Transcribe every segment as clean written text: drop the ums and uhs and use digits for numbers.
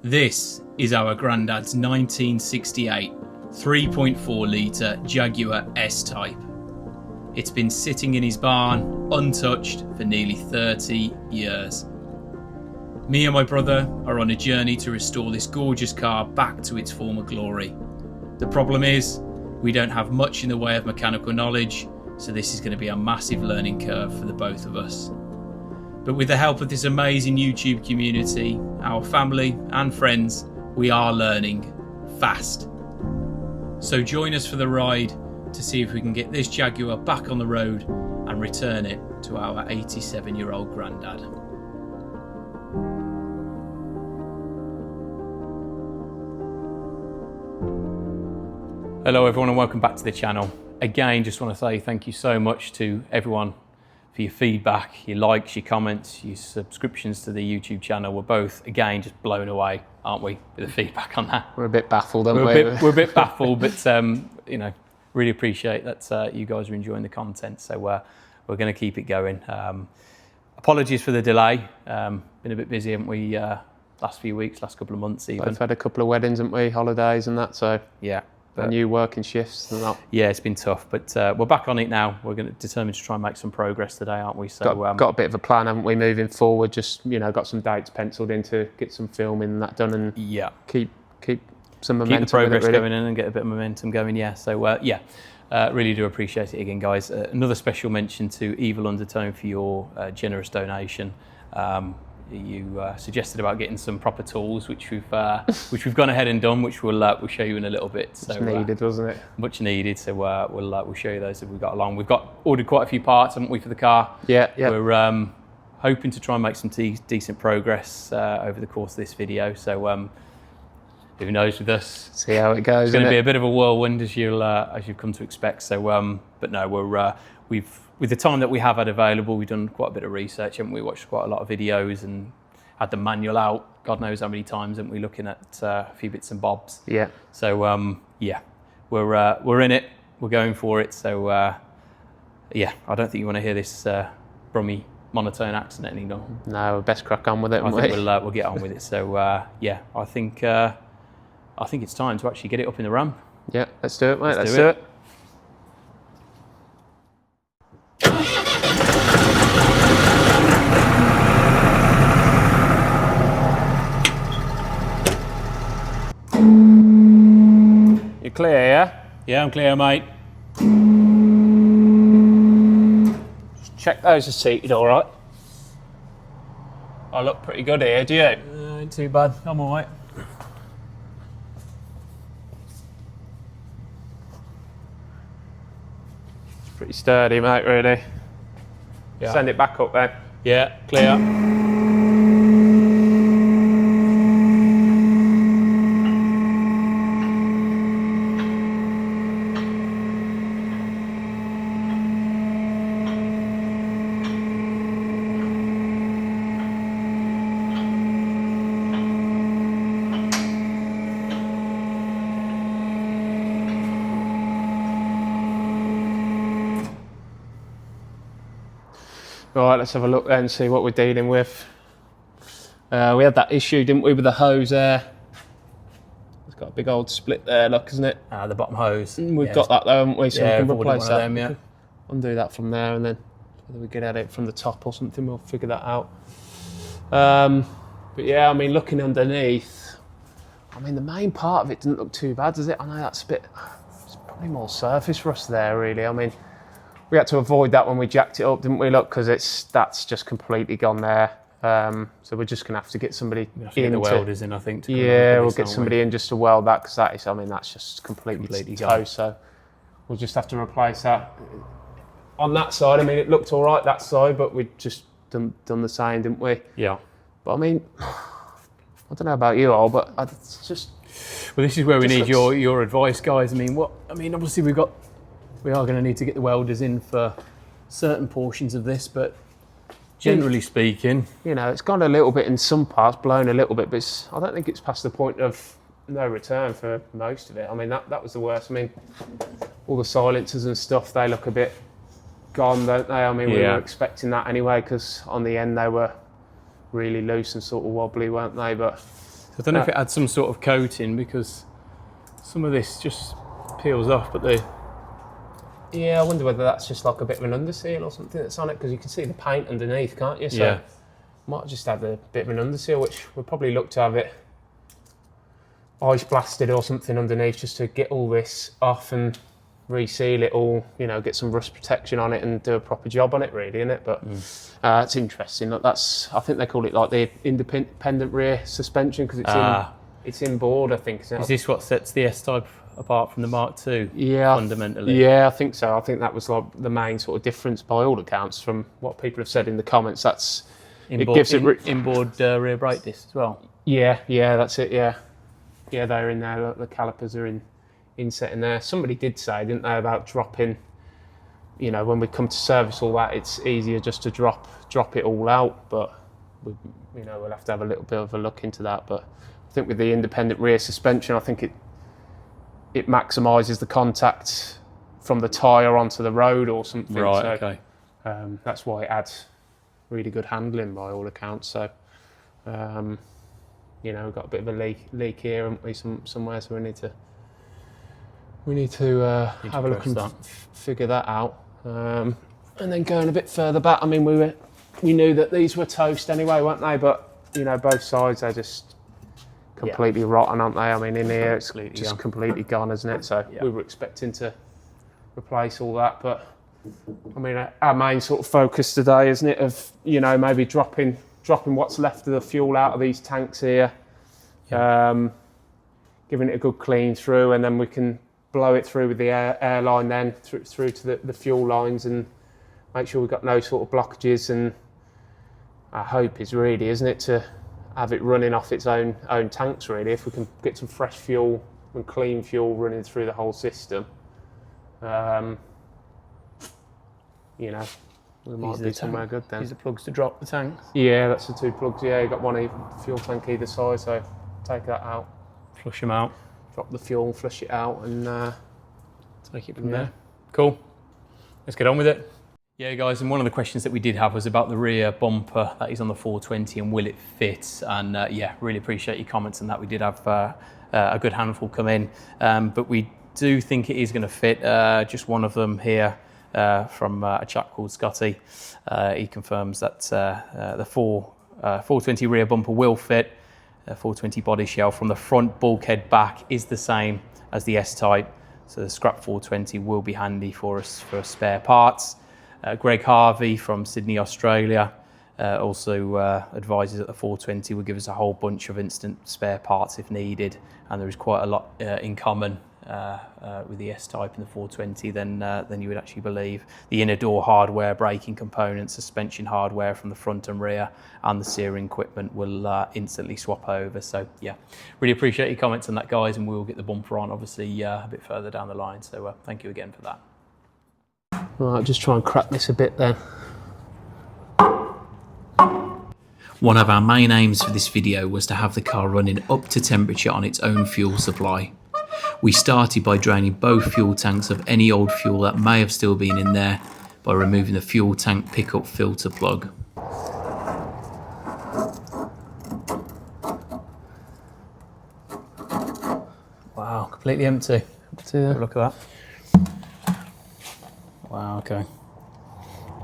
This is our Grandad's 1968 3.4 litre Jaguar S-Type. It's been sitting in his barn, untouched, for nearly 30 years. Me and my brother are on a journey to restore this gorgeous car back to its former glory. The problem is, we don't have much in the way of mechanical knowledge, so this is going to be a massive learning curve for the both of us. But with the help of this amazing YouTube community, our family and friends, we are learning fast. So join us for the ride to see if we can get this Jaguar back on the road and return it to our 87-year-old granddad. Hello everyone and welcome back to the channel. Again, just want to say thank you so much to everyone for your feedback, your likes, your comments, your subscriptions to the YouTube channel. We're both, again, just blown away, aren't we, with the feedback on that? We're a bit baffled, aren't we? We're a bit baffled, but you know, really appreciate that you guys are enjoying the content. So we're going to keep it going. Apologies for the delay. Been a bit busy, haven't we? Last few weeks, last couple of months even. Both had a couple of weddings, haven't we? Holidays and that, so yeah. And you working shifts and that. Yeah, it's been tough, but we're back on it now. We're going to determine to try and make some progress today, aren't we? So got a bit of a plan, haven't we, moving forward? Just, you know, got some dates penciled in to get some filming and that done, and yeah, keep some momentum. Keep the progress really going in and get a bit of momentum going. Yeah. So really do appreciate it again, guys. Another special mention to Evil Undertone for your generous donation. You suggested about getting some proper tools, which we've gone ahead and done, which we'll show you in a little bit. So much needed, wasn't it? Much needed. So we'll show you those as we got along. We've ordered quite a few parts, haven't we, for the car? Yeah. We're hoping to try and make some decent progress over the course of this video. So who knows with us? See how it goes. It's going to be a bit of a whirlwind as you've come to expect. So but no, with the time that we have had available, we've done quite a bit of research, haven't we? Watched quite a lot of videos and had the manual out, God knows how many times, haven't we? Looking at a few bits and bobs. Yeah. So we're in it. We're going for it. So I don't think you want to hear this brummy monotone accent anymore. No, best crack on with it. I think we'll get on with it. So I think it's time to actually get it up in the ramp. Yeah, let's do it, mate. Let's do it. You clear, yeah? Yeah, I'm clear, mate. Just check those are seated all right. I look pretty good here, do you? Ain't too bad. I'm all right. It's pretty sturdy, mate, really. Yeah. Send it back up then. Yeah, clear. Right, let's have a look then, see what we're dealing with. We had that issue, didn't we, with the hose there? It's got a big old split there, look, isn't it? The bottom hose. We've got that though, haven't we? So we can replace that. Them, yeah. Undo that from there, and then whether we get at it from the top or something, we'll figure that out. But yeah, I mean, looking underneath, I mean, the main part of it didn't look too bad, does it? I know that's a bit, it's probably more surface rust there, really. I mean, we had to avoid that when we jacked it up, didn't we? Look, because that's just completely gone there. So we're just going to have to get somebody in. Get the welders in, I think. We'll get somebody in just to weld that, because that is, I mean, that's just completely toast. So we'll just have to replace that. On that side, I mean, it looked all right, that side, but we'd just done the same, didn't we? Yeah. But I mean, I don't know about you all, but it's just... Well, this is where we need your advice, guys. I mean, obviously we are going to need to get the welders in for certain portions of this, but generally speaking, you know, it's gone a little bit in some parts, blown a little bit, but I don't think it's past the point of no return for most of it. I mean, that was the worst. I mean, all the silencers and stuff, they look a bit gone, don't they? I mean, we were expecting that anyway, because on the end they were really loose and sort of wobbly, weren't they? But I don't know if it had some sort of coating, because some of this just peels off, but yeah, I wonder whether that's just like a bit of an underseal or something that's on it, because you can see the paint underneath, can't you? So yeah. Might have just had a bit of an underseal, which we'll probably look to have it ice blasted or something underneath, just to get all this off and reseal it all, you know, get some rust protection on it and do a proper job on it, really, isn't it? But it's interesting. Look, that's, I think they call it like the independent rear suspension, because it's inboard, I think. Is this what sets the S-Type apart from the Mark II? Yeah, fundamentally. Yeah, I think so. I think that was like the main sort of difference, by all accounts, from what people have said in the comments. That's inboard, it gives it inboard rear brake disc as well. Yeah, that's it. Yeah, they're in there. Look, the calipers are inset in there. Somebody did say, didn't they, about dropping, you know, when we come to service all that, it's easier just to drop it all out, but we'll have to have a little bit of a look into that. But I think with the independent rear suspension, I think it maximises the contact from the tyre onto the road or something. Right, so, okay. That's why it adds really good handling by all accounts. So we've got a bit of a leak here, haven't we, somewhere, so we need to have a look and figure that out. And then going a bit further back, I mean, we knew that these were toast anyway, weren't they? But, you know, both sides are just completely rotten, aren't they? I mean, in here it's just completely gone, isn't it? So we were expecting to replace all that, but I mean, our main sort of focus today, isn't it, of, you know, maybe dropping what's left of the fuel out of these tanks here, giving it a good clean through, and then we can blow it through with the airline then through to the fuel lines, and make sure we've got no sort of blockages. And our hope is really, isn't it, to have it running off its own tanks, really. If we can get some fresh fuel and clean fuel running through the whole system, you know, we might be somewhere good then. These are plugs to drop the tanks? Yeah, that's the two plugs. Yeah, you've got one fuel tank either side, so take that out. Flush them out. Drop the fuel, flush it out, and take it from there. Cool. Let's get on with it. Yeah, guys, and one of the questions that we did have was about the rear bumper that is on the 420 and will it fit? And really appreciate your comments on that. We did have a good handful come in, but we do think it is going to fit. Just one of them here from a chap called Scotty. He confirms that the 420 rear bumper will fit. 420 body shell from the front bulkhead back is the same as the S-Type, so the scrap 420 will be handy for us for spare parts. Greg Harvey from Sydney, Australia, also advises that the 420 will give us a whole bunch of instant spare parts if needed, and there is quite a lot in common with the S-Type and the 420 than you would actually believe. The inner door hardware, braking components, suspension hardware from the front and rear, and the steering equipment will instantly swap over. So yeah, really appreciate your comments on that, guys, and we'll get the bumper on obviously a bit further down the line. So thank you again for that. Right, just try and crack this a bit then. One of our main aims for this video was to have the car running up to temperature on its own fuel supply. We started by draining both fuel tanks of any old fuel that may have still been in there by removing the fuel tank pickup filter plug. Wow, completely empty. Look at that. Wow, okay.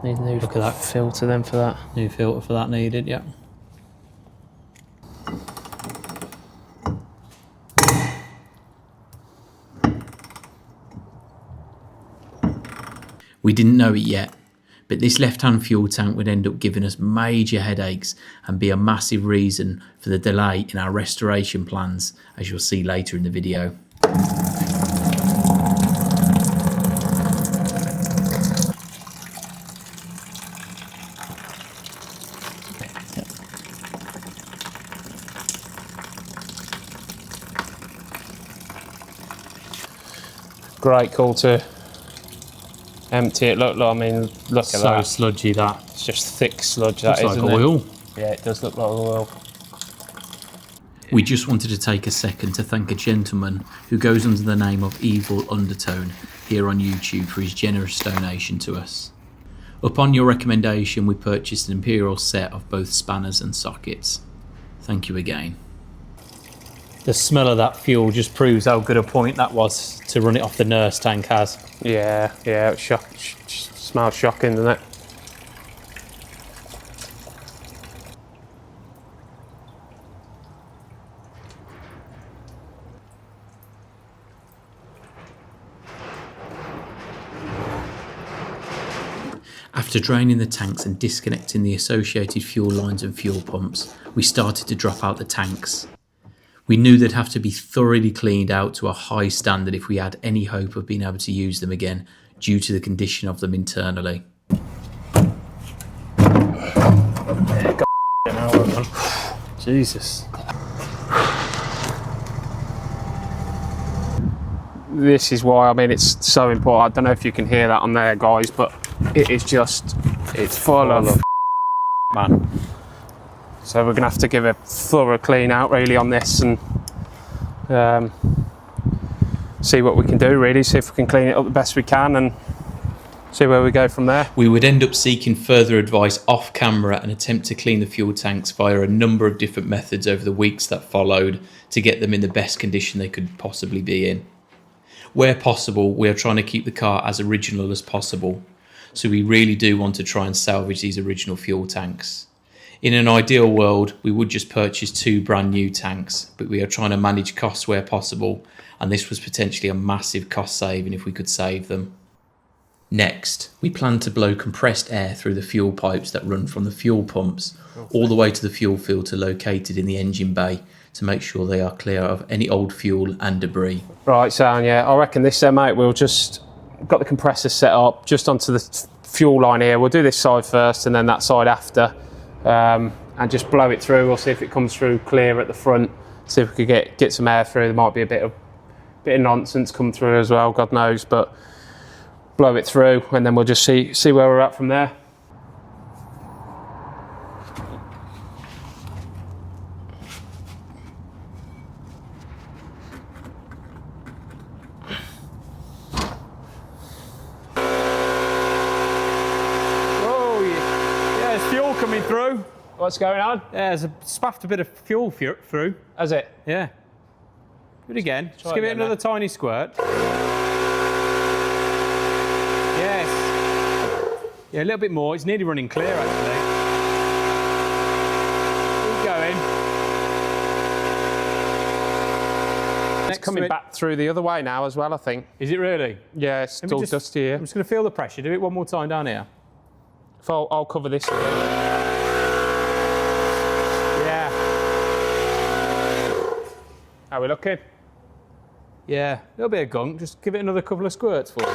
Need a new Look at that filter then for that. New filter for that needed, yeah. We didn't know it yet, but this left-hand fuel tank would end up giving us major headaches and be a massive reason for the delay in our restoration plans, as you'll see later in the video. Great call to empty it. Look, I mean, look at that. So sludgy that. It's just thick sludge. Looks like oil. Yeah, it does look like oil. We just wanted to take a second to thank a gentleman who goes under the name of Evil Undertone here on YouTube for his generous donation to us. Upon your recommendation, we purchased an Imperial set of both spanners and sockets. Thank you again. The smell of that fuel just proves how good a point that was to run it off the nurse tank as. Yeah, it smells shocking, doesn't it? After draining the tanks and disconnecting the associated fuel lines and fuel pumps, we started to drop out the tanks. We knew they'd have to be thoroughly cleaned out to a high standard if we had any hope of being able to use them again due to the condition of them internally. Jesus. This is why, I mean, it's so important. I don't know if you can hear that on there, guys, but it is just, it's full of man. So we're gonna have to give a thorough clean out really on this and see what we can do really, see if we can clean it up the best we can and see where we go from there. We would end up seeking further advice off camera and attempt to clean the fuel tanks via a number of different methods over the weeks that followed to get them in the best condition they could possibly be in. Where possible, we are trying to keep the car as original as possible, so we really do want to try and salvage these original fuel tanks. In an ideal world, we would just purchase 2 brand new tanks, but we are trying to manage costs where possible, and this was potentially a massive cost saving if we could save them. Next, we plan to blow compressed air through the fuel pipes that run from the fuel pumps all the way to the fuel filter located in the engine bay to make sure they are clear of any old fuel and debris. Right, Sam, yeah, I reckon this there, mate, we'll just got the compressor set up just onto the fuel line here. We'll do this side first and then that side after. And just blow it through. We'll see if it comes through clear at the front. See if we could get some air through. There might be a bit of nonsense come through as well, God knows. But blow it through, and then we'll just see where we're at from there. Oh yeah, there's fuel coming through. What's going on? Yeah, there's spaffed a bit of fuel through. Has it? Yeah. Do it again. Just Try give it it again, another mate. tiny squirt. Yes. Yeah, a little bit more. It's nearly running clear, actually. Keep going. It's coming back through the other way now as well, I think. Is it really? Yeah, it's still dusty here. I'm just going to feel the pressure. Do it one more time down here. If I'll cover this. Yeah. How are we looking? Yeah, a little bit of gunk. Just give it another couple of squirts for it.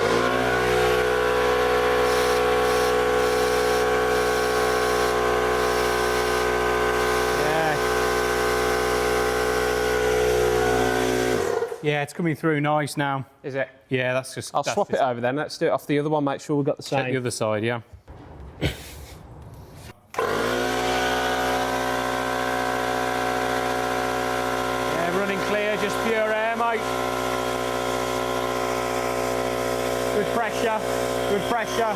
Yeah, it's coming through nice now. Is it? Yeah, that's just... I'll swap it over then. Let's do it off the other one. Make sure we've got the Check same. the other side, yeah. Yeah, running clear, just pure air, mate. Good pressure, good pressure.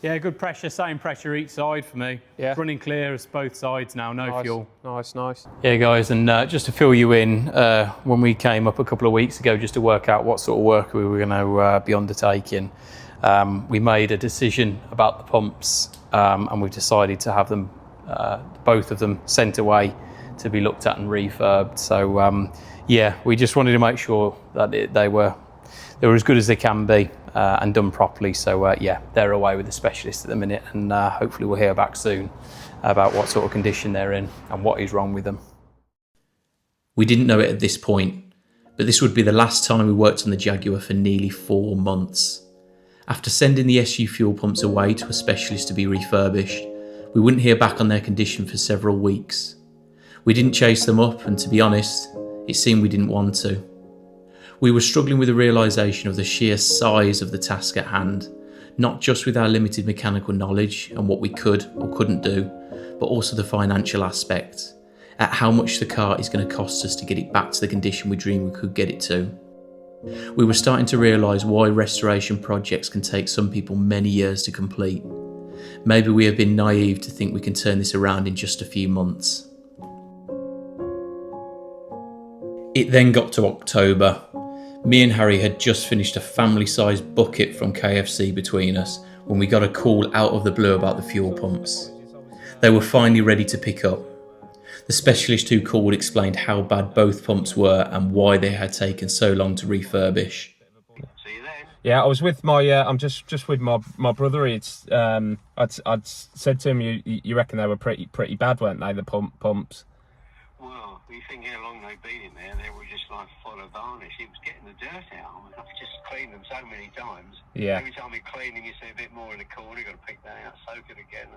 Yeah, good pressure, same pressure each side for me. Yeah. Running clear as both sides now, no Nice, fuel. nice, nice. Yeah, guys, and just to fill you in, when we came up a couple of weeks ago just to work out what sort of work we were going to be undertaking, we made a decision about the pumps, and we've decided to have them, both of them, sent away to be looked at and refurbed. So, yeah, we just wanted to make sure that they were as good as they can be. And done properly, so yeah, they're away with the specialist at the minute, and hopefully we'll hear back soon about what sort of condition they're in and what is wrong with them. We didn't know it at this point, but this would be the last time we worked on the Jaguar for nearly 4 months. After sending the SU fuel pumps away to a specialist to be refurbished, we wouldn't hear back on their condition for several weeks. We didn't chase them up, and to be honest, it seemed we didn't want to. We were struggling with the realisation of the sheer size of the task at hand, not just with our limited mechanical knowledge and what we could or couldn't do, but also the financial aspect, at how much the car is going to cost us to get it back to the condition we dreamed we could get it to. We were starting to realise why restoration projects can take some people many years to complete. Maybe we have been naive to think we can turn this around in just a few months. It then got to October. Me and Harry had just finished a family-sized bucket from KFC between us when we got a call out of the blue about the fuel pumps. They were finally ready to pick up. The specialist who called explained how bad both pumps were and why they had taken so long to refurbish. Yeah, I was with my. I'm just with my brother. It's. I'd said to him, you reckon they were pretty bad, weren't they? The pumps. Well, you think how long they've been in there? They were just like full of varnish. It was getting the dirt out. I've just cleaned them so many times. Yeah. Every time you clean them, you see a bit more in the corner. You've got to pick that out, soak it again.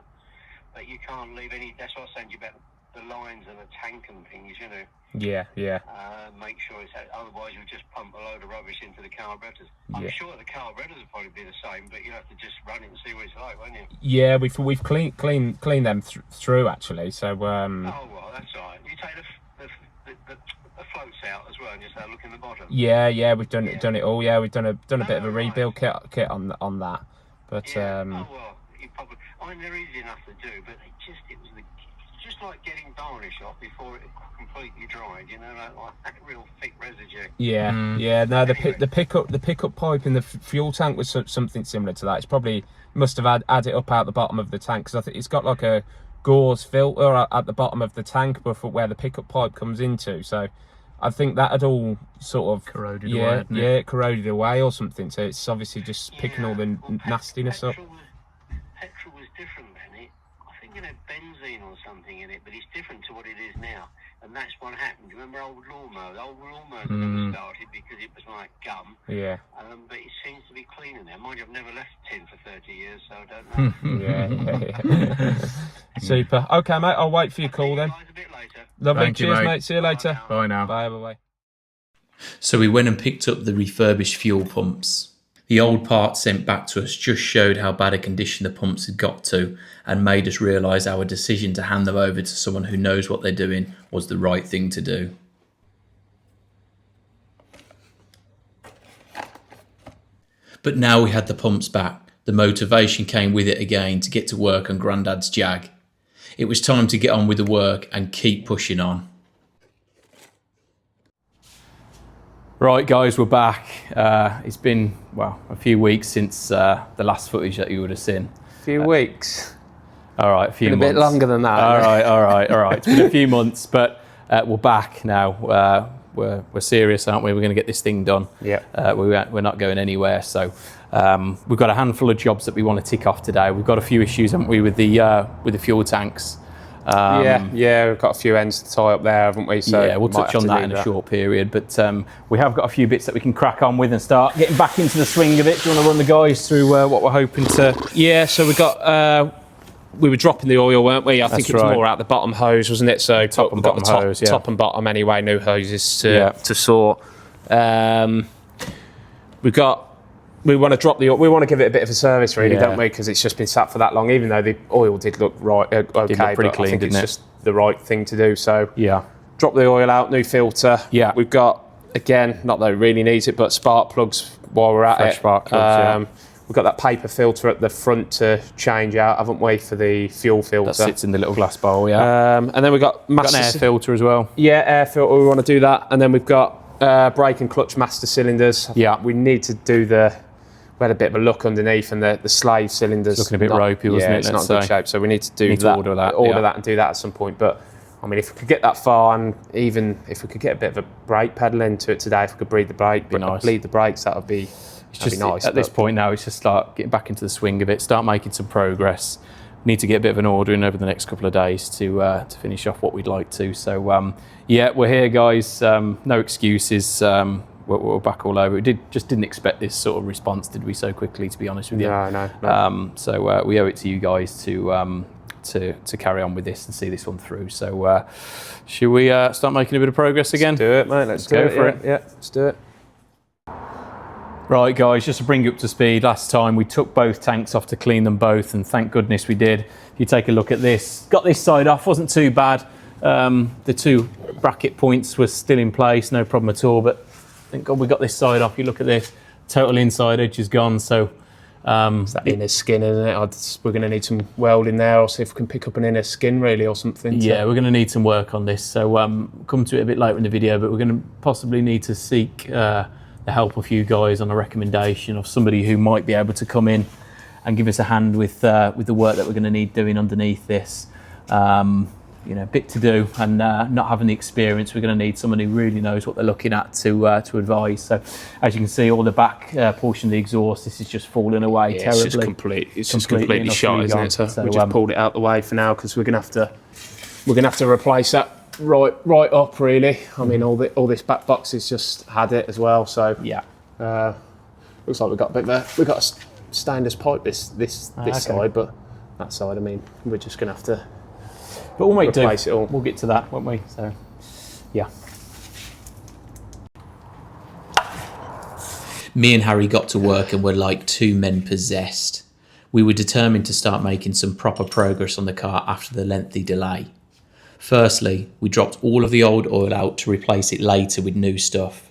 But you can't leave any. That's what I was saying to you about the lines and the tank and things. You know. Yeah. Make sure it's otherwise you'll just pump a load of rubbish into the carburetors. I'm sure the carburetors will probably be the same, but you'll have to just run it and see what it's like, won't you? Yeah, we've cleaned them through actually. So Oh well, that's all right. You take the floats out as well, and just have a look in the bottom. Yeah, we've done it all. Yeah, we've done a bit of a rebuild kit on that. But Oh well, you probably. I mean, they're easy enough to do, but it was just like getting varnish off before it completely dried. You know, like that real thick residue. Yeah. No, the pickup pipe in the fuel tank was something similar to that. It's probably must have had it up out the bottom of the tank, because I think it's got like a gauze filter at the bottom of the tank before where the pickup pipe comes into. So I think that had all sort of corroded away. It corroded away or something. So it's obviously just picking all the nastiness up. Petrol was different then. I think it had benzene or something in it, but it's different to what it is now. And that's what happened. Do you remember old lawnmowers? Old lawnmowers never started because it was like gum. Yeah. But it seems to be cleaner now. Mind you, I've never left tin for 30 years, so I don't know. Yeah. Super. Okay, mate. I'll wait for your call then. A bit later. Lovely. Thank you, Cheers, mate. mate. See you later. Bye now. Bye. So we went and picked up the refurbished fuel pumps. The old parts sent back to us just showed how bad a condition the pumps had got to and made us realise our decision to hand them over to someone who knows what they're doing was the right thing to do. But now we had the pumps back, the motivation came with it again to get to work on Grandad's Jag. It was time to get on with the work and keep pushing on. Right guys, we're back. It's been, a few weeks since the last footage that you would have seen. A few weeks. All right, a few months. A bit longer than that. All right. It's been a few months, but we're back now. We're serious, aren't we? We're going to get this thing done. Yeah. We're not going anywhere. So we've got a handful of jobs that we want to tick off today. We've got a few issues, haven't we, with the fuel tanks? We've got a few ends to tie up there, haven't we? So yeah, we'll touch on that in a short period. But we have got a few bits that we can crack on with and start getting back into the swing of it. Do you want to run the guys through what we're hoping to? Yeah, so we got. We were dropping the oil, weren't we? I think it was more out the bottom hose, wasn't it? So Top and bottom hose, yeah. Top and bottom anyway, new hoses to sort. We want to drop the oil. We want to give it a bit of a service, really, don't we? Because it's just been sat for that long. Even though the oil did look okay, did look pretty clean, I think didn't it's just the right thing to do. So drop the oil out, new filter. Yeah, we've got, again, not that it really needs it, but spark plugs while we're at Fresh it. Spark plugs. We've got that paper filter at the front to change out, haven't we, for the fuel filter? That sits in the little glass bowl, yeah. And then we've got an air filter as well. Yeah, air filter. We want to do that, and then we've got brake and clutch master cylinders. Yeah, we need to do we had a bit of a look underneath, and the slave cylinders. It's looking a bit ropey, wasn't it? It's not in good shape, so we need to do that. Order that and do that at some point. But I mean, if we could get that far, and even if we could get a bit of a brake pedal into it today, if we could bleed the brakes, that would be. It's just nice. At this point now, it's just start getting back into the swing of it, start making some progress. Need to get a bit of an order in over the next couple of days to finish off what we'd like to. So we're here, guys. No excuses. We're back all over. We didn't expect this sort of response, did we, so quickly? To be honest with you, no. So we owe it to you guys to carry on with this and see this one through. So should we start making a bit of progress again? Let's do it, mate. Let's go for it. Yeah, let's do it. Right guys, just to bring you up to speed, last time we took both tanks off to clean them both, and thank goodness we did. If you take a look at this, got this side off, wasn't too bad. The two bracket points were still in place, no problem at all, but thank God we got this side off. You look at this, total inside edge is gone, so It's that inner skin, isn't it? We're going to need some welding there, or see if we can pick up an inner skin really or something. Yeah, we're going to need some work on this. So come to it a bit later in the video, but we're going to possibly need to seek the help of you guys on a recommendation of somebody who might be able to come in and give us a hand with the work that we're going to need doing underneath this. You know, a bit to do, and not having the experience, we're going to need someone who really knows what they're looking at to advise. So, as you can see, all the back portion of the exhaust, this is just falling away terribly. It's just completely shot, isn't it? So we just pulled it out the way for now because we're going to have to replace that right up. Really, I mean, all this back box has just had it as well. So yeah, looks like we've got a stainless pipe this side, but that side, I mean, we're just going to have to. But we'll make do. It all. We'll get to that, won't we? So, yeah. Me and Harry got to work and were like two men possessed. We were determined to start making some proper progress on the car after the lengthy delay. Firstly, we dropped all of the old oil out to replace it later with new stuff.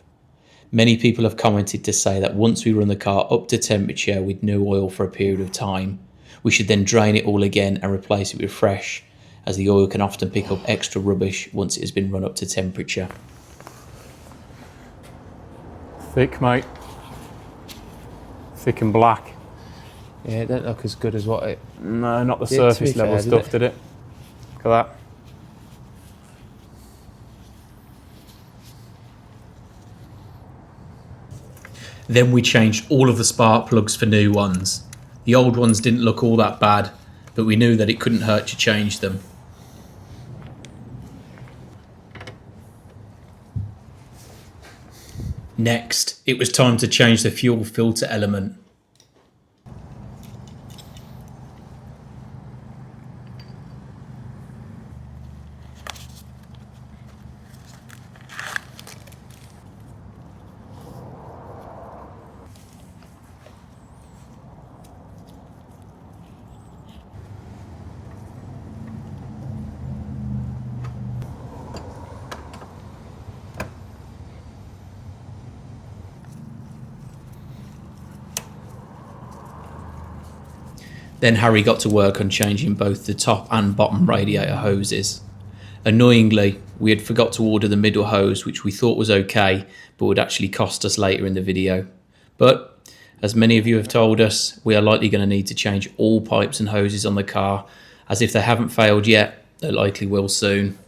Many people have commented to say that once we run the car up to temperature with new oil for a period of time, we should then drain it all again and replace it with fresh, as the oil can often pick up extra rubbish once it has been run up to temperature. Thick, mate. Thick and black. Yeah, it don't look as good as what it... No, not the surface level stuff, did it? Look at that. Then we changed all of the spark plugs for new ones. The old ones didn't look all that bad, but we knew that it couldn't hurt to change them. Next, it was time to change the fuel filter element. Then Harry got to work on changing both the top and bottom radiator hoses. Annoyingly, we had forgot to order the middle hose, which we thought was okay, but would actually cost us later in the video. But, as many of you have told us, we are likely going to need to change all pipes and hoses on the car, as if they haven't failed yet, they likely will soon.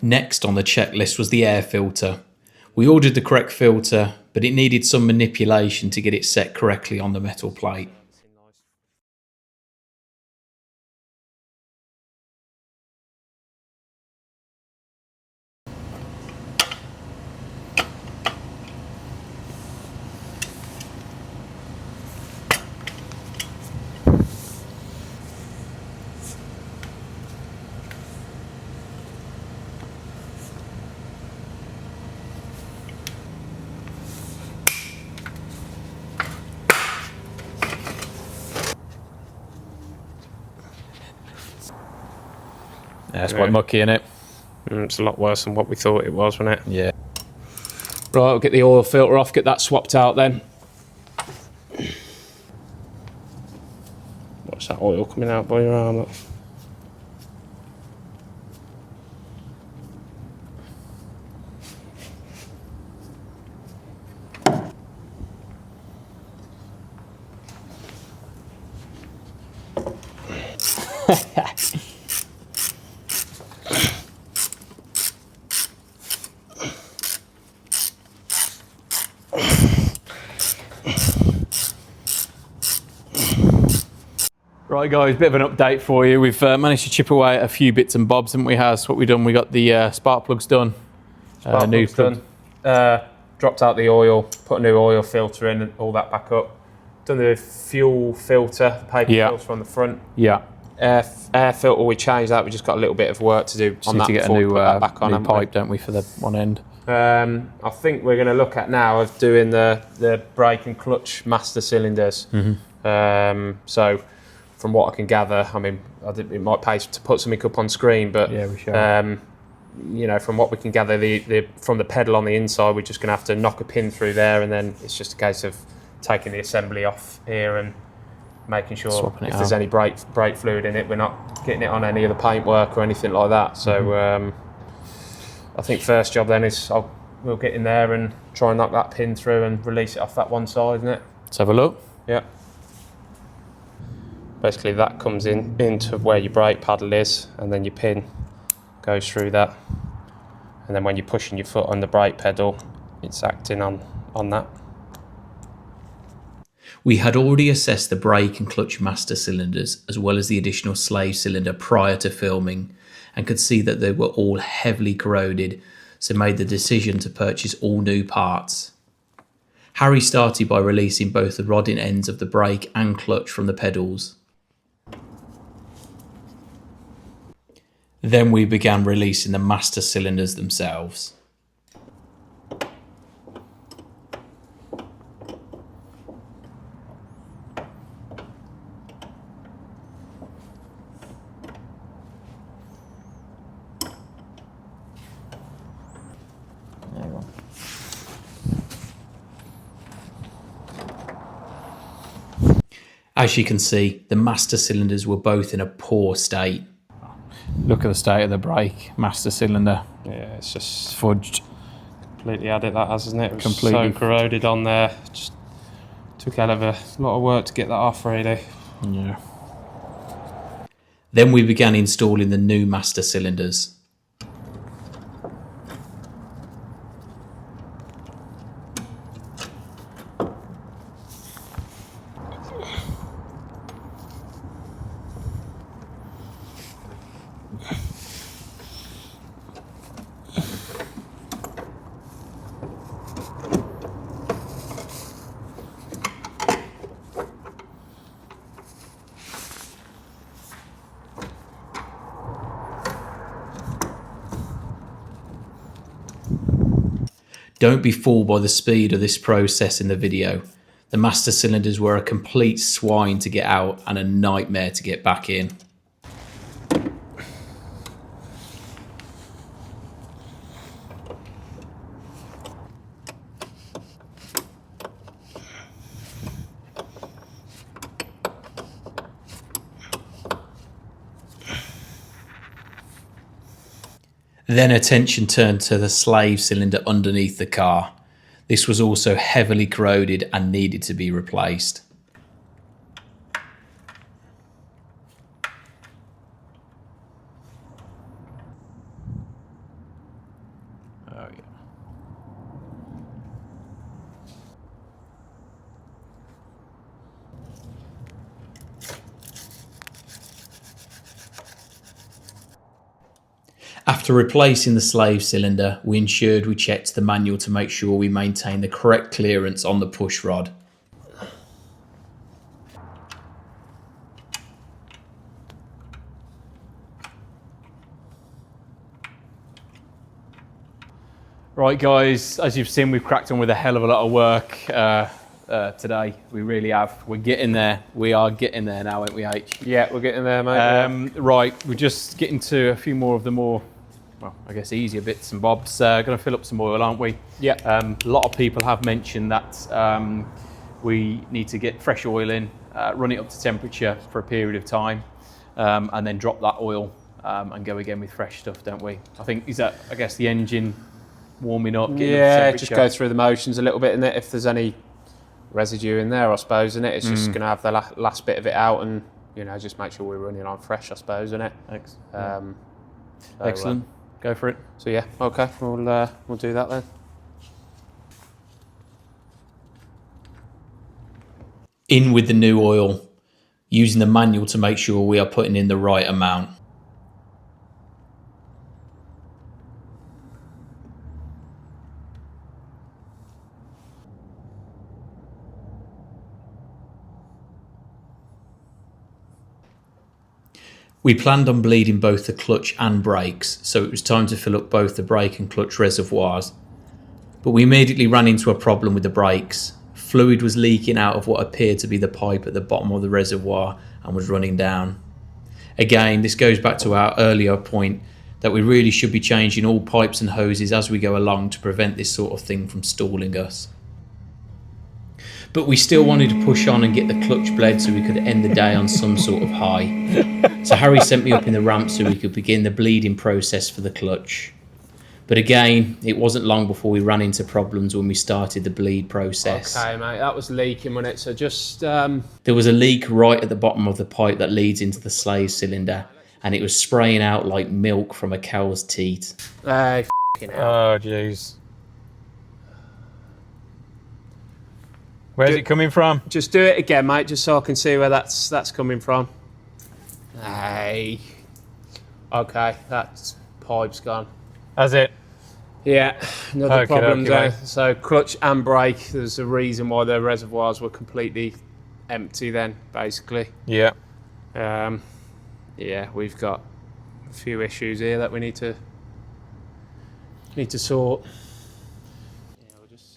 Next on the checklist was the air filter. We ordered the correct filter, but it needed some manipulation to get it set correctly on the metal plate. Yeah, it's quite mucky, isn't it? It's a lot worse than what we thought it was, wasn't it? Yeah. Right, I'll get the oil filter off, get that swapped out then. What's that oil coming out by your arm? Look? Right guys, bit of an update for you. We've managed to chip away at a few bits and bobs, haven't we, Has? What we done, we got the spark plugs done. Spark plugs done. Dropped out the oil, put a new oil filter in and all that back up. Done the fuel filter, the paper filter on the front. Yeah. Air filter, we changed that. We just got a little bit of work to do on that to get a before new, we put that back on. new pipe, don't we, for the one end? I think we're going to look at now of doing the brake and clutch master cylinders. So from what I can gather, I mean, it might pay to put something up on screen, but yeah, we shall. you know, from what we can gather, from the pedal on the inside, we're just going to have to knock a pin through there, and then it's just a case of taking the assembly off here and making sure if there's any brake fluid in it, we're not getting it on any of the paintwork or anything like that. So I think first job then is we'll get in there and try and knock that pin through and release it off that one side, isn't it? Let's have a look. Yeah. Basically that comes into where your brake paddle is, and then your pin goes through that. And then when you're pushing your foot on the brake pedal, it's acting on that. We had already assessed the brake and clutch master cylinders as well as the additional slave cylinder prior to filming, and could see that they were all heavily corroded, so made the decision to purchase all new parts. Harry started by releasing both the rodding ends of the brake and clutch from the pedals. Then we began releasing the master cylinders themselves. As you can see, the master cylinders were both in a poor state. Look at the state of the brake master cylinder. Yeah, it's just fudged. Completely had it, that has, isn't it? It was Completely so corroded on there. Just took a hell of a lot of work to get that off, really. Yeah. Then we began installing the new master cylinders. Don't be fooled by the speed of this process in the video. The master cylinders were a complete swine to get out and a nightmare to get back in. Then attention turned to the slave cylinder underneath the car. This was also heavily corroded and needed to be replaced. Oh yeah. After replacing the slave cylinder, we ensured we checked the manual to make sure we maintained the correct clearance on the push rod. Right guys, as you've seen, we've cracked on with a hell of a lot of work today. We really have. We're getting there. We are getting there now, aren't we, H? Yeah, we're getting there, mate. Right, we're just getting to a few more of the more, well, I guess easier bits and bobs. Going to fill up some oil, aren't we? Yeah. A lot of people have mentioned that we need to get fresh oil in, run it up to temperature for a period of time, and then drop that oil and go again with fresh stuff, don't we? I think, is that, I guess, the engine warming up? Yeah, just go through the motions a little bit in it. If there's any residue in there, I suppose, isn't it? It's just going to have the last bit of it out, and just make sure we're running on fresh, I suppose, isn't it? Excellent. Go for it. So yeah, okay, we'll do that then. In with the new oil. using the manual to make sure we are putting in the right amount. We planned on bleeding both the clutch and brakes, so it was time to fill up both the brake and clutch reservoirs. But we immediately ran into a problem with the brakes. Fluid was leaking out of what appeared to be the pipe at the bottom of the reservoir and was running down. Again, this goes back to our earlier point that we really should be changing all pipes and hoses as we go along to prevent this sort of thing from stalling us. But we still wanted to push on and get the clutch bled so we could end the day on some sort of high. So Harry sent me up in the ramp so we could begin the bleeding process for the clutch. But again, it wasn't long before we ran into problems when we started the bleed process. Okay, mate, that was leaking, wasn't it? So just... There was a leak right at the bottom of the pipe that leads into the slave cylinder, and it was spraying out like milk from a cow's teat. F***ing hell. Oh, jeez. Where's it coming from? Just do it again, mate, just so I can see where that's coming from. Hey. Okay, that pipe's gone. Has it? Yeah, another problem there. mate. So clutch and brake, there's a reason why the reservoirs were completely empty then, basically. Yeah. Yeah, we've got a few issues here that we need to sort.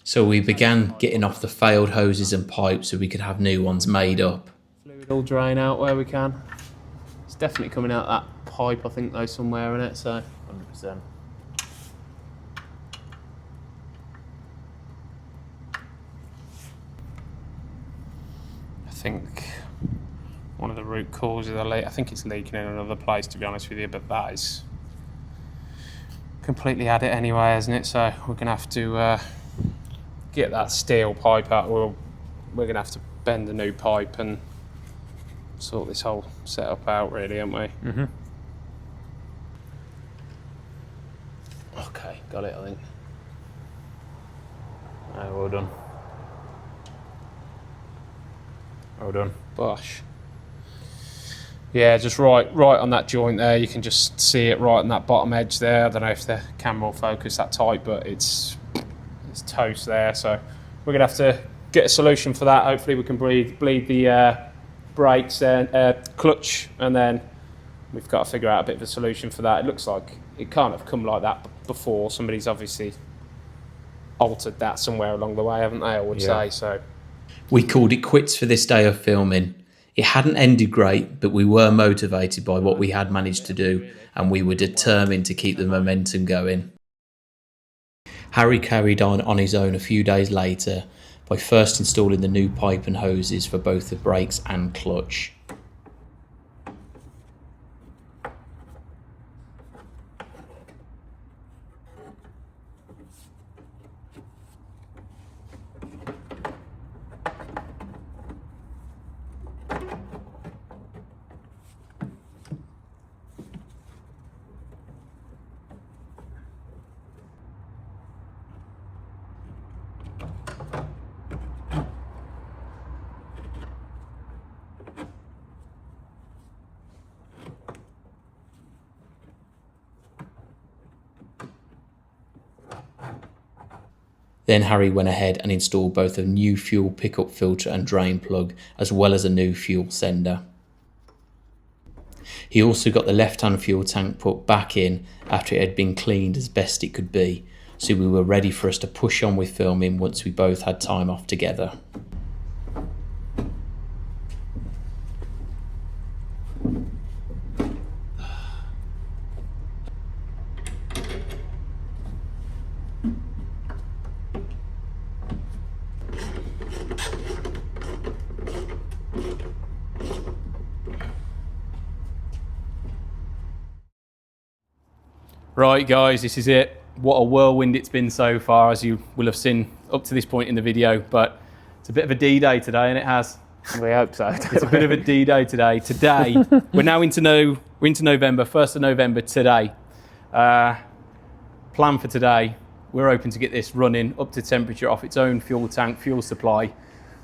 So we began getting off the failed hoses and pipes so we could have new ones made up. Fluid will drain out where we can. It's definitely coming out that pipe, I think, though, somewhere in it, so. 100%. I think one of the root causes of the leak, I think it's leaking in another place, to be honest with you, but that is completely had it anyway, isn't it? So we're going to have to get that steel pipe out, or we're going to have to bend a new pipe and sort this whole setup out, really, aren't we? Mm-hmm. Okay, got it, I think. Oh, well done. Well done. Bosh. Yeah, just right on that joint there. You can just see it right on that bottom edge there. I don't know if the camera will focus that tight, but it's toast there. So we're gonna have to get a solution for that. Hopefully we can bleed the brakes there, clutch, and then we've got to figure out a bit of a solution for that. It looks like it can't have come like that before. Somebody's obviously altered that somewhere along the way, haven't they? I would say so. We called it quits for this day of filming. It hadn't ended great, but we were motivated by what we had managed to do, and we were determined to keep the momentum going. Harry carried on his own a few days later by first installing the new pipe and hoses for both the brakes and clutch. Then Harry went ahead and installed both a new fuel pickup filter and drain plug, as well as a new fuel sender. He also got the left-hand fuel tank put back in after it had been cleaned as best it could be, so we were ready for us to push on with filming once we both had time off together. Right, guys, this is it. What a whirlwind it's been so far, as you will have seen up to this point in the video. But it's a bit of a D-Day today, and it has. We hope so. It's a bit of a D-Day today. Today, we're now into November, 1st of November today. Plan for today, we're hoping to get this running up to temperature off its own fuel tank, fuel supply,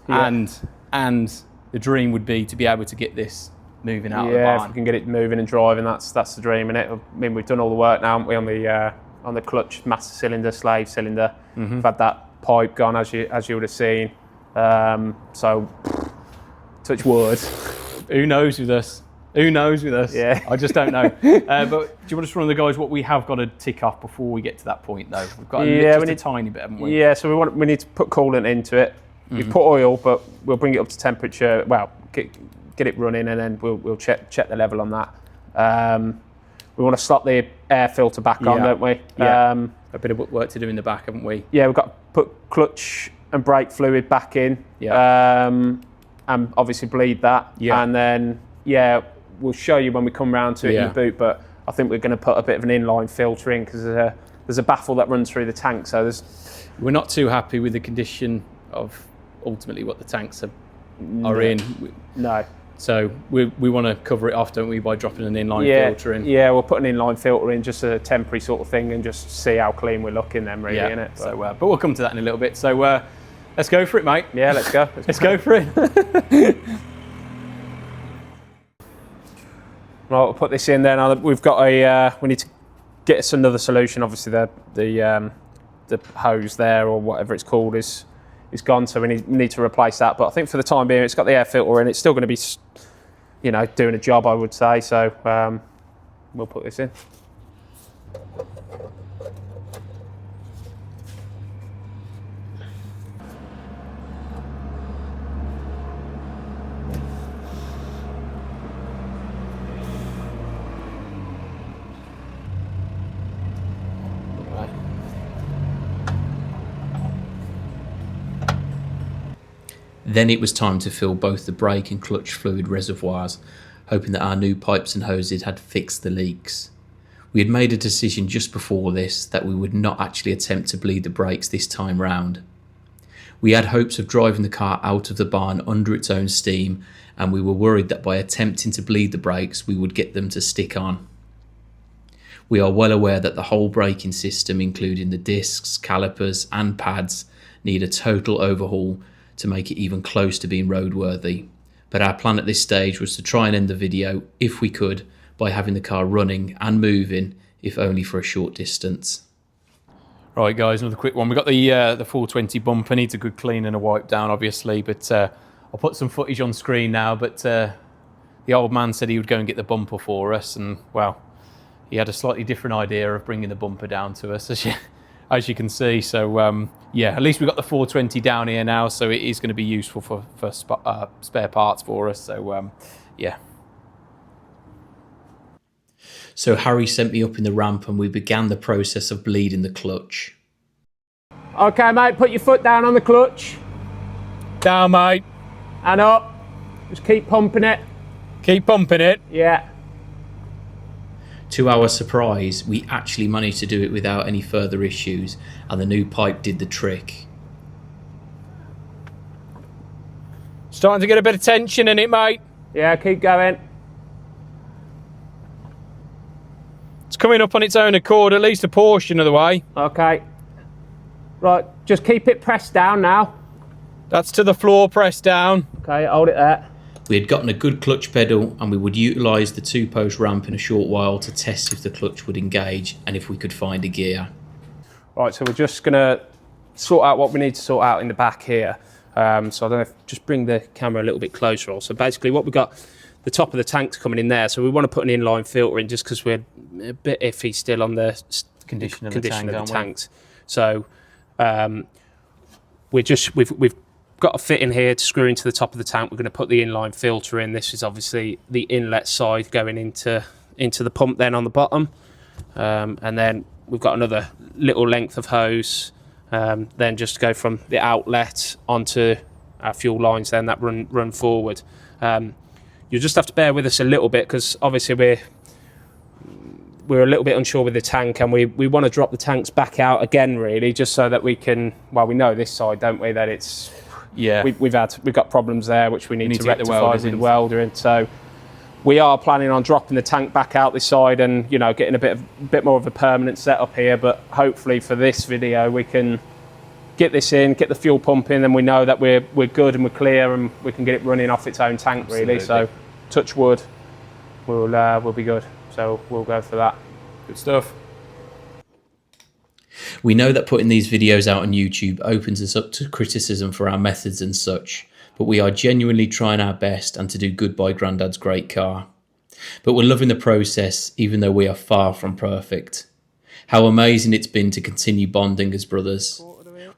Yeah. and the dream would be to be able to get this moving out of the Yeah, barn. if we can get it moving and driving, that's the dream, innit? I mean, we've done all the work now, haven't we, on the clutch, master cylinder, slave cylinder. We've had that pipe gone, as you would have seen. So, touch wood. Who knows with us? Who knows with us? Yeah. I just don't know. But do you want to run the guys what we have got to tick off before we get to that point, though? We've got a tiny bit, haven't we? Yeah, so we need to put coolant into it. We put oil, but we'll bring it up to temperature. Well, get it running, and then we'll check the level on that. We want to slot the air filter back on, don't we? Yeah. A bit of work to do in the back, haven't we? Yeah, we've got to put clutch and brake fluid back in. Yeah. And obviously bleed that. Yeah. And then, we'll show you when we come round to it in the boot, but I think we're going to put a bit of an inline filter in because there's a baffle that runs through the tank. So we're not too happy with the condition of ultimately what the tanks are in. No. So we want to cover it off, don't we, by dropping an inline filter in? Yeah, we'll put an inline filter in, just a temporary sort of thing, and just see how clean we're looking then, really, innit? So, but we'll come to that in a little bit. So let's go for it, mate. Yeah, let's go. Let's go for it. Right, we'll put this in there now. We've got we need to get us another solution. Obviously, the hose there, or whatever it's called, is gone, so we need to replace that. But I think for the time being, it's got the air filter in. It's still going to be, doing a job, I would say. So we'll put this in. Then it was time to fill both the brake and clutch fluid reservoirs, hoping that our new pipes and hoses had fixed the leaks. We had made a decision just before this that we would not actually attempt to bleed the brakes this time round. We had hopes of driving the car out of the barn under its own steam, and we were worried that by attempting to bleed the brakes we would get them to stick on. We are well aware that the whole braking system, including the discs, calipers and pads, need a total overhaul to make it even close to being roadworthy. But our plan at this stage was to try and end the video, if we could, by having the car running and moving, if only for a short distance. Right, guys, another quick one. We've got the 420 bumper, needs a good clean and a wipe down, obviously, but I'll put some footage on screen now, but the old man said he would go and get the bumper for us, and, well, he had a slightly different idea of bringing the bumper down to us, as you can see. So at least we've got the 420 down here now, so it is going to be useful for spare parts for us. So So Harry sent me up in the ramp and we began the process of bleeding the clutch. Okay, mate, put your foot down on the clutch. down, mate. And up. Just keep pumping it. Keep pumping it. Yeah. To our surprise, we actually managed to do it without any further issues, and the new pipe did the trick. Starting to get a bit of tension in it, mate. Yeah, keep going. It's coming up on its own accord, at least a portion of the way. Okay. Right, just keep it pressed down now. That's to the floor, pressed down. Okay, hold it there. We had gotten a good clutch pedal, and we would utilise the 2-post ramp in a short while to test if the clutch would engage and if we could find a gear. Right, so we're just going to sort out what we need to sort out in the back here. So I don't know if just bring the camera a little bit closer. Also, basically what we've got, the top of the tank's coming in there, so we want to put an inline filter in just because we're a bit iffy still on the Condition of the tanks. So we've got a fit in here to screw into the top of the tank. We're going to put the inline filter in. This is obviously the inlet side going into the pump then on the bottom. And then we've got another little length of hose, then just go from the outlet onto our fuel lines then that run forward. You'll just have to bear with us a little bit because obviously we're a little bit unsure with the tank, and we want to drop the tanks back out again really, just so that we can, well, we know this side, don't we, that it's, yeah, we've got problems there which we need to rectify with the welder in. So we are planning on dropping the tank back out this side and, you know, getting a bit more of a permanent setup here, but hopefully for this video we can get this in, get the fuel pump in, then we know that we're good and we're clear and we can get it running off its own tank. Absolutely. Really. So touch wood, we'll be good. So we'll go for that. Good stuff. We know that putting these videos out on YouTube opens us up to criticism for our methods and such, but we are genuinely trying our best and to do good by Grandad's great car. But we're loving the process, even though we are far from perfect. How amazing it's been to continue bonding as brothers.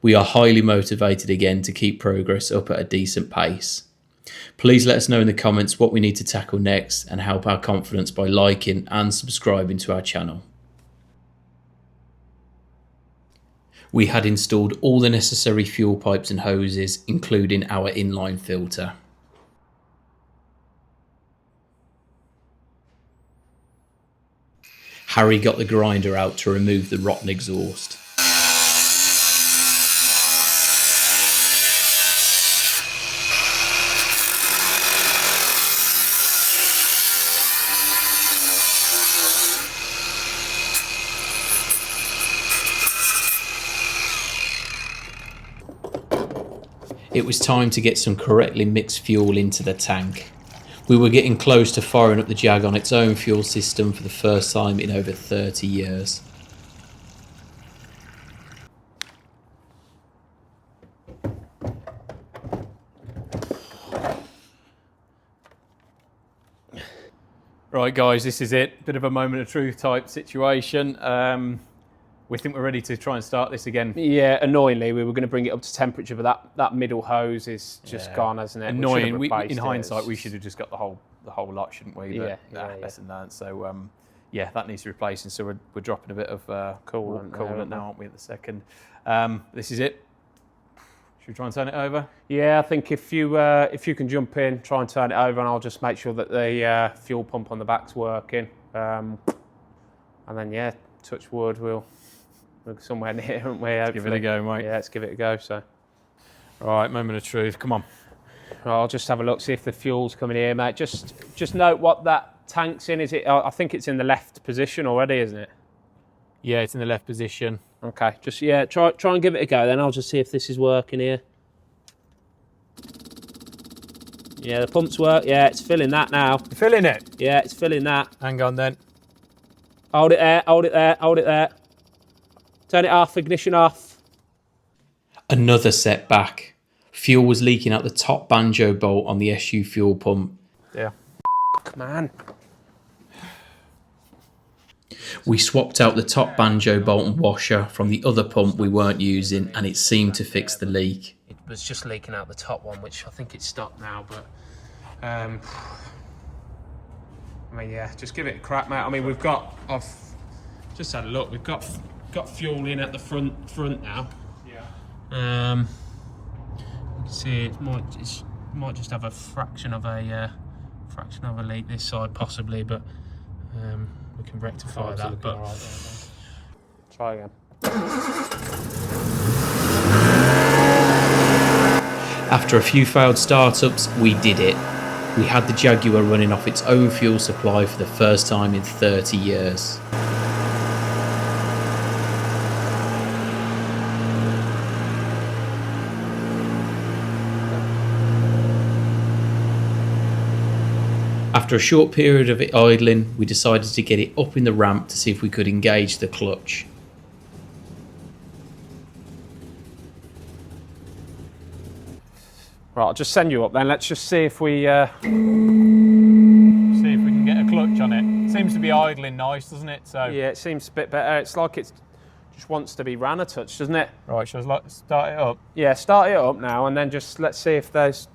We are highly motivated again to keep progress up at a decent pace. Please let us know in the comments what we need to tackle next and help our confidence by liking and subscribing to our channel. We had installed all the necessary fuel pipes and hoses, including our inline filter. Harry got the grinder out to remove the rotten exhaust. It was time to get some correctly mixed fuel into the tank. We were getting close to firing up the Jag on its own fuel system for the first time in over 30 years. Right guys, this is it. Bit of a moment of truth type situation. We think we're ready to try and start this again. Yeah, annoyingly, we were going to bring it up to temperature, but that middle hose is just gone, hasn't it? Annoying. In hindsight, we should have just got the whole lot, shouldn't we? But, yeah. Lesson learned. So yeah, that needs replacing. So we're dropping a bit of coolant now, aren't we? At the second. This is it. Should we try and turn it over? Yeah, I think if you can jump in, try and turn it over, and I'll just make sure that the fuel pump on the back's working, and then yeah, touch wood, we're somewhere near, aren't we? Let's give it a go, mate. Yeah, let's give it a go. So, right, moment of truth. Come on. I'll just have a look, see if the fuel's coming here, mate. Just note what that tank's in. Is it? I think it's in the left position already, isn't it? Yeah, it's in the left position. Okay, just try and give it a go. Then I'll just see if this is working here. Yeah, the pumps work. Yeah, it's filling that now. You're filling it? Yeah, it's filling that. Hang on then. Hold it there. Hold it there. Hold it there. Turn it off, ignition off. Another setback. Fuel was leaking out the top banjo bolt on the SU fuel pump. Yeah. Man. We swapped out the top banjo bolt and washer from the other pump we weren't using, and it seemed to fix the leak. It was just leaking out the top one, which I think it's stopped now, but I mean, yeah, just give it a crack, mate. I mean, I've just had a look. We've got fuel in at the front now. Yeah. You can see it might just have a fraction of a leak this side possibly, but we can rectify that. But right, try again. After a few failed startups, we did it. We had the Jaguar running off its own fuel supply for the first time in 30 years. After a short period of it idling, we decided to get it up in the ramp to see if we could engage the clutch. Right, I'll just send you up then. Let's just see if we can get a clutch on it. Seems to be idling nice, doesn't it? So yeah, it seems a bit better. It's like it just wants to be ran a touch, doesn't it? Right, shall I start it up? Yeah, start it up now, and then just let's see if there's.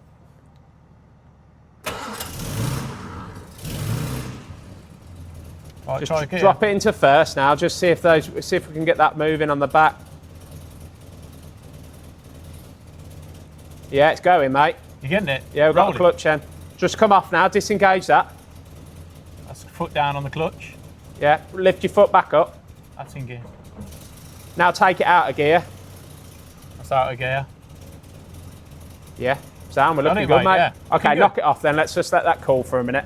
Right, just drop it into first now. Just see if we can get that moving on the back. Yeah, it's going, mate. You getting it? Yeah, we've got a clutch in. Just come off now. Disengage that. That's foot down on the clutch. Yeah, lift your foot back up. That's in gear. Now take it out of gear. That's out of gear. Yeah, sound. We're looking good, mate. Yeah. Okay, knock it off then. Let's just let that cool for a minute.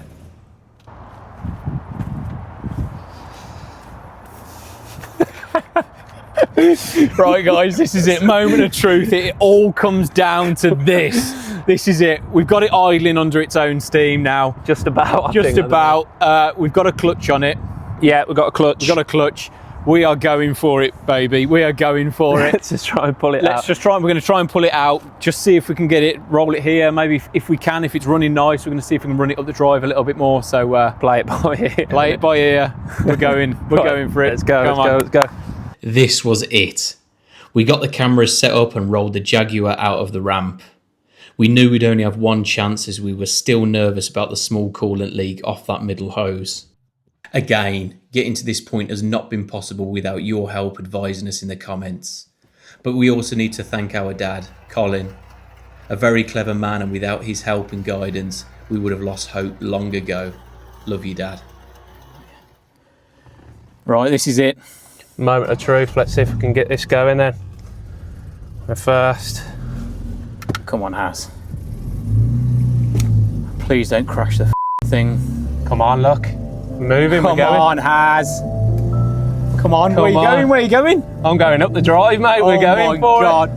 Right, guys, this is it. Moment of truth. It all comes down to this. This is it. We've got it idling under its own steam now. Just about. Just about. We've got a clutch on it. Yeah, we've got a clutch. We've got a clutch. We are going for it, baby. We are going for it. Let's just try and pull it out. Let's just try. We're going to try and pull it out. Just see if we can get it. Roll it here. Maybe if we can. If it's running nice, we're going to see if we can run it up the drive a little bit more. So play it by ear. Play it by ear. We're going. We're going for it. Let's go. Come Let's on. go. Let's go. This was it. We got the cameras set up and rolled the Jaguar out of the ramp. We knew we'd only have one chance as we were still nervous about the small coolant leak off that middle hose. Again, getting to this point has not been possible without your help advising us in the comments. But we also need to thank our dad, Colin. A very clever man, and without his help and guidance, we would have lost hope long ago. Love you, Dad. Right, this is it. Moment of truth. Let's see if we can get this going then. First. Come on, Haz. Please don't crash the thing. Come on, look. Moving, we're Come going. on, Haz. Come on, where are you on. going? Where are you going? I'm going up the drive, mate. We're going for God.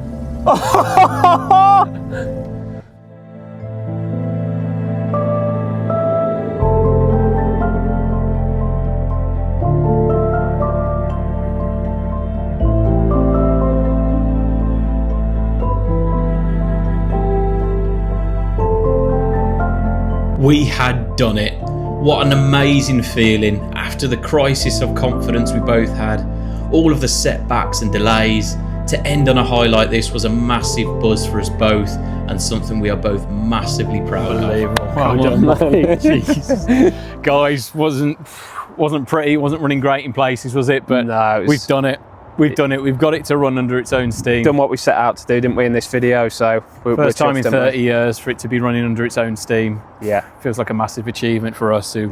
We had done it. What an amazing feeling after the crisis of confidence we both had, all of the setbacks and delays. To end on a high like this was a massive buzz for us both and something we are both massively proud of. Well done, mate. Jesus. Guys, wasn't pretty, wasn't running great in places, was it? But no, we've done it. We've done it. We've got it to run under its own steam. Done what we set out to do, didn't we, in this video? So First time in 30 years for it to be running under its own steam. Yeah, feels like a massive achievement for us who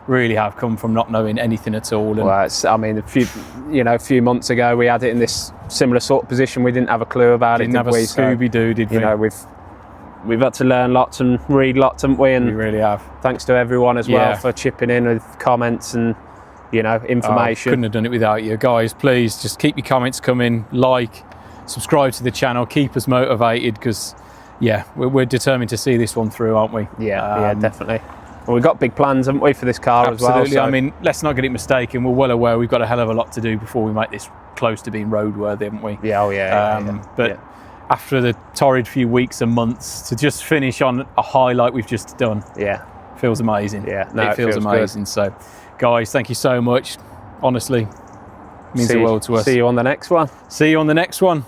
really have come from not knowing anything at all. And well, I mean, a few months ago we had it in this similar sort of position. We didn't have a clue about it. Didn't have a Scooby-Doo, did we? You know, we've had to learn lots and read lots, haven't we? And we really have. Thanks to everyone as well for chipping in with comments and information. Couldn't have done it without you guys. Please just keep your comments coming, like, subscribe to the channel, keep us motivated, because we're determined to see this one through, aren't we? Yeah, definitely. Well, we've got big plans, haven't we, for this car as well? Absolutely. So. I mean, let's not get it mistaken. We're well aware we've got a hell of a lot to do before we make this close to being roadworthy, haven't we? Yeah, But after the torrid few weeks and months, to just finish on a high like we've just done, feels amazing. Yeah, it feels amazing. Good. So, guys, thank you so much. Honestly, means the world to us. See you on the next one. See you on the next one.